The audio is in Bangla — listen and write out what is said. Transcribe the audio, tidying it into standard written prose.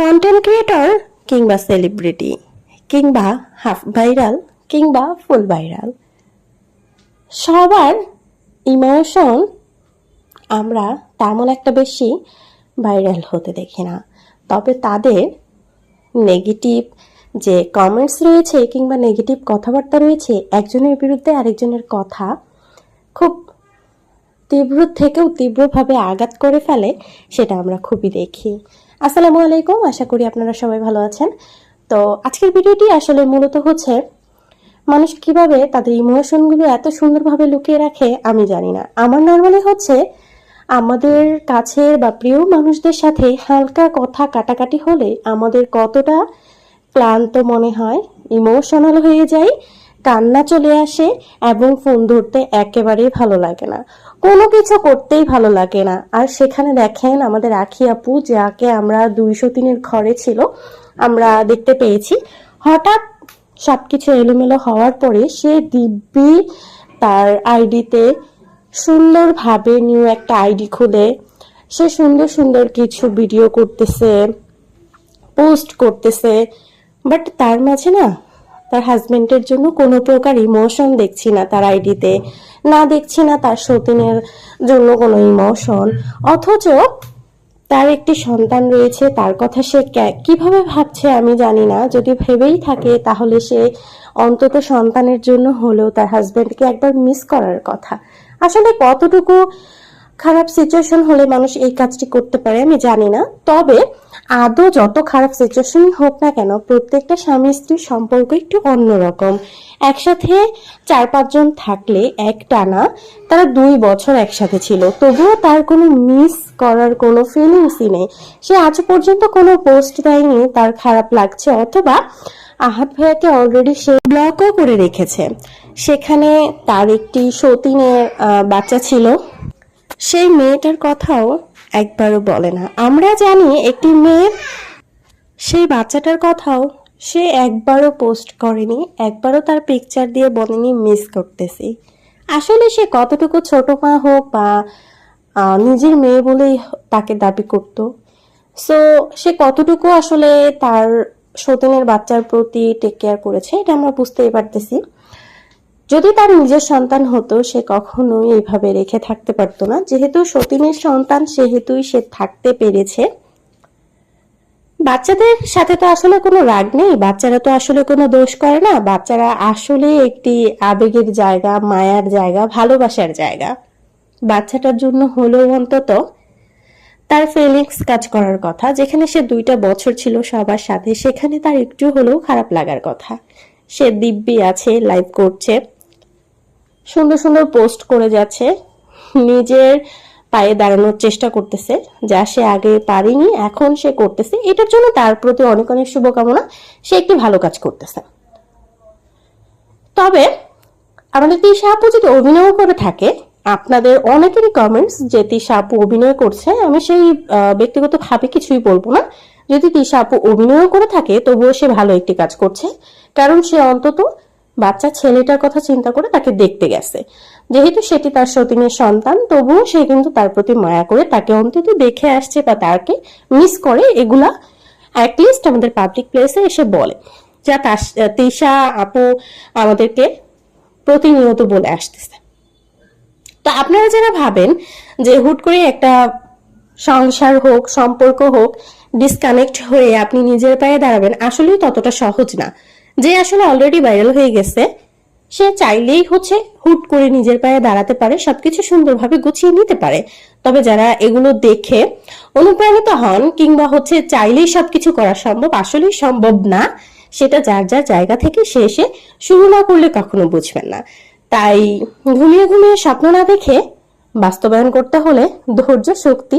কন্টেন্ট ক্রিয়েটর কিংবা সেলিব্রিটি কিংবা হাফ ভাইরাল কিংবা ফুল ভাইরাল, সবার ইমোশন আমরা তেমন একটা বেশি ভাইরাল হতে দেখি না। তবে তাদের নেগেটিভ যে কমেন্টস রয়েছে কিংবা নেগেটিভ কথাবার্তা রয়েছে, একজনের বিরুদ্ধে আরেকজনের কথা খুব তীব্র থেকেও তীব্রভাবে আঘাত করে ফেলে, সেটা আমরা খুবই দেখি। আসসালামু আলাইকুম, আশা করি আপনারা সবাই ভালো আছেন। তো আজকের ভিডিওটি আসলে মূলত হচ্ছে মানুষ কিভাবে তাদের ইমোশনগুলো এত সুন্দরভাবে লুকিয়ে রাখে আমি জানি না। আমার নর্মালি হচ্ছে আমাদের কাছের বা প্রিয় মানুষদের সাথে হালকা কথা কাটাকাটি হলে আমাদের কতটা ক্লান্ত মনে হয়, ইমোশনাল হয়ে যাই, কান্না চলে আসে এবং ফোন ধরতে একেবারেই ভালো লাগে না, কোনো কিছু করতেই ভালো লাগে না। আর সেখানে দেখেন আমাদের আখি আপু, যাকে আমরা 203-এর ঘরে ছিল আমরা দেখতে পেয়েছি, হঠাৎ সবকিছু এলোমেলো হওয়ার পরে সে দিব্যি তার আইডিতে সুন্দরভাবে নিউ একটা আইডি খুলে সে সুন্দর সুন্দর কিছু ভিডিও করতেছে, পোস্ট করতেছে। বাট তার মাঝে না তার হাজবেন্ডের জন্য কোনো প্রকার ইমোশন দেখছি না তার আইডিতে, না দেখছি না তার সতীনের জন্য কোনো ইমোশন। অথচ তার একটি সন্তান রয়েছে, তার কথা সে কিভাবে ভাবছে আমি জানি না। যদি ভেবেই থাকে তাহলে সে অন্তত সন্তানের জন্য হলেও তার হাজবেন্ডকে একবার মিস করার কথা। আসলে কতটুকু খারাপ সিচুয়েশন হলে মানুষ এই কাজটি করতে পারে আমি জানি না। তবে আদৌ যত খারাপ সিচুয়েশনই হোক না কেন, প্রত্যেকটা স্বামী স্ত্রীর সম্পর্ক একটু অন্যরকম। একসাথে 4-5 জন থাকলে একটানা তারা 2 বছর একসাথে ছিল, তবুও তার কোনো মিস করার কোনো ফিলিংসই নেই। সে আজ পর্যন্ত কোনো পোস্ট দেয়নি তার খারাপ লাগছে, অথবা আহাত ভাইয়াকে অলরেডি সে ব্লকও করে রেখেছে। সেখানে তার একটি সতীনের বাচ্চা ছিল, সেই মেয়েটার কথাও একবারও বলে না। আমরা জানি একটি মেয়ে, সেই বাচ্চাটার কথাও সে একবারও পোস্ট করেনি, একবারও তার পিকচার দিয়ে বলেনি মিস করতেছি। আসলে সে কতটুকু ছোট মা হোক বা নিজের মেয়ে বলেই তাকে দাবি করত, সো সে কতটুকু আসলে তার সতীনের বাচ্চার প্রতি টেক কেয়ার করেছে এটা আমরা বুঝতেই পারতেছি। যদি তার নিজের সন্তান হতো সে কখনোই এইভাবে রেখে থাকতে পারতো না। যেহেতু সতীনের সন্তান সেহেতুই সে থাকতে পেরেছে। বাচ্চাদের সাথে তো আসলে কোনো রাগ নেই, বাচ্চারা তো আসলে কোনো দোষ করে না। বাচ্চারা আসলে একটি আবেগের জায়গা, মায়ার জায়গা, ভালোবাসার জায়গা। বাচ্চাটার জন্য হলেও অন্তত তার ফিলিংস কাজ করার কথা। যেখানে সে 2টা বছর ছিল সবার সাথে, সেখানে তার একটু হলেও খারাপ লাগার কথা। সে দিব্যি আছে, লাইভ করছে, সুন্দর সুন্দর পোস্ট করে যাচ্ছে, নিজের পায়ে দাঁড়ানোর চেষ্টা করতেছে, যা সে আগে পারেনি এখন সে করতেছে। এটার জন্য তার প্রতি অনেক অনেক শুভকামনা, সে একটি ভালো কাজ করতেছে। তবে আমাদের তিশা আপু যদি অভিনয় করে থাকে, আপনাদের অনেকেরই কমেন্টস যে তিশা আপু অভিনয় করছে, আমি সেই ব্যক্তিগতভাবে কিছুই বলবো না। যদি তিশা আপু অভিনয় করে থাকে তবুও সে ভালো একটি কাজ করছে, কারণ সে অন্তত বাচ্চা ছেলেটার কথা চিন্তা করে তাকে দেখতে গেছে। যেহেতু সেটি তার সতীনের সন্তান, তবুও সে কিন্তু তার প্রতি মায়া করে তাকে অন্তত দেখে আসছে বা তাকে মিস করে। এগুলা অ্যাটলিস্ট আমাদের পাবলিক প্লেসে এসে বলে, যা তিশা আপু আমাদেরকে প্রতিনিয়ত বলে আসতেছে। তো আপনারা যারা ভাবেন যে হুট করে একটা সংসার হোক, সম্পর্ক হোক, ডিসকানেক্ট হয়ে আপনি নিজের পায়ে দাঁড়াবেন, আসলেই ততটা সহজ না। যে আসলে অলরেডি ভাইরাল হয়ে গেছে সে চাইলেই হচ্ছে হুট করে নিজের পায়ে দাঁড়াতে পারে, সবকিছু সুন্দরভাবে গুছিয়ে নিতে পারে। তবে যারা এগুলো দেখে অনুপ্রাণিত হন কিংবা হচ্ছে চাইলেই সবকিছু করা সম্ভব, আসলেই সম্ভব না, সেটা যার যার জায়গা থেকে সে এসে শুরু না করলে কখনো বুঝবেন না। তাই ঘুমিয়ে ঘুমিয়ে স্বপ্ন না দেখে বাস্তবায়ন করতে হলে ধৈর্য, শক্তি